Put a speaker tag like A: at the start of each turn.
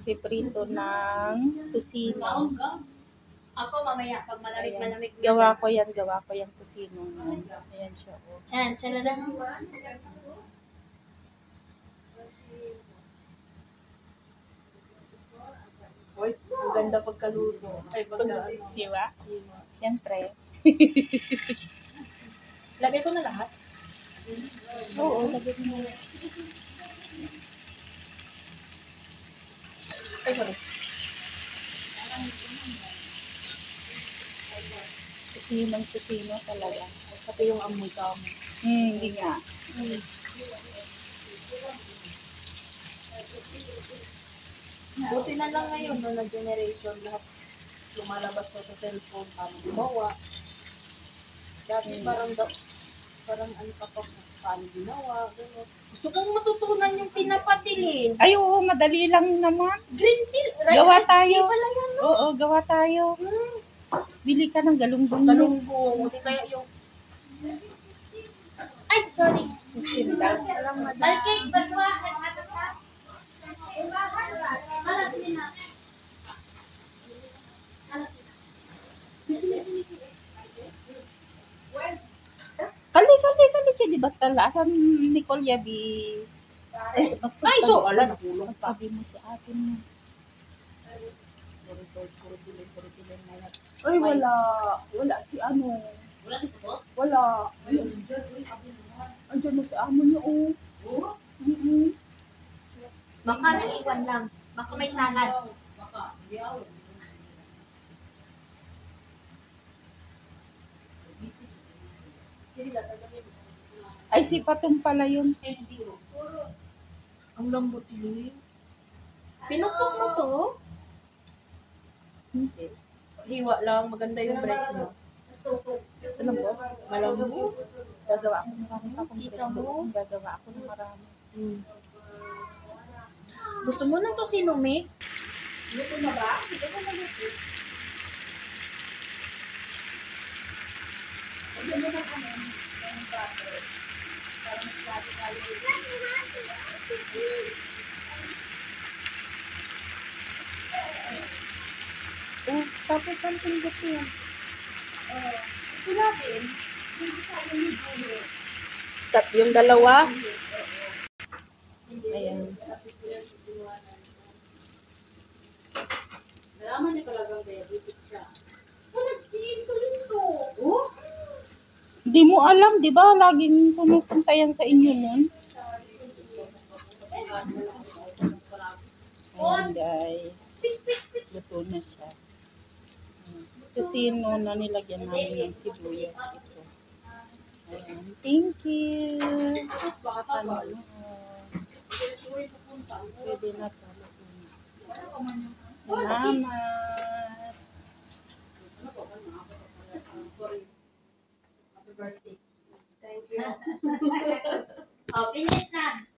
A: Piprito ng tusino.
B: Ako mamaya, pag malamig-malamig.
A: Gawa ko yan tusino. Ayan siya. Oh.
B: Chan na lang. Oy, ang ganda pagkaluto. Ay,
A: Diba? Siyempre.
B: Lagay ko na lahat.
A: Oo, lagay mo na.
B: Ay, sorry.
A: Tusino talaga.
B: Pati yung amoy ka mo.
A: Hindi nga.
B: Buti na lang ngayon, no, na generation, lahat lumalabas ko sa cellphone, paano gumawa. Dati parang ano pa pa, paano ginawa, gano'n. Gusto kong matutunan yung tinapatilin.
A: Ay, oo, madali lang naman.
B: Green tea, right?
A: Gawa tayo.
B: Pala yan, no?
A: Oo, gawa tayo. Bili ka ng galunggong.
B: Galunggong, hindi kaya yung... Ay, sorry. Okay, balwa,
A: Kali, di ba tala? Asan Nicole Yabi?
B: ay, so, ala, nakulong pa.
A: Sabi mo si atin mo. Ay, wala si ano.
B: Wala si Puto?
A: Wala. Andiyan na si amo niyo, oh.
B: Baka naiwan lang. Baka may salad.
A: Ay, si Patong pala yun.
B: Ang lambot yun. Pinukpok mo to?
A: Hindi.
B: Hiwa lang. Maganda yung breast mo.
A: Ano ba?
B: Malambot.
A: Gagawa ako ng marami akong
B: Kita
A: presto.
B: mo?
A: Gagawa ako ng marami.
B: Gusto mo ng tosino mix?
A: Luto na ba? Ito na luto. Ano na ano? Ang plato. Parang plato. Oh, tapos something good yan. Wala din.
B: Yung dalawa?
A: Ayan.
B: Nalaman niya talagang diabetic siya. Nag-insulin to. Oh?
A: Hindi mo alam, di ba? Laging pumupunta yan sa inyo nun. Ayan, guys. Luto na siya. Tusino na nilagyan namin ng sibuyas ito. Ayan. Thank you. Ano? Pwede na pa. Salamat.
B: Thank you. Oh, finish na.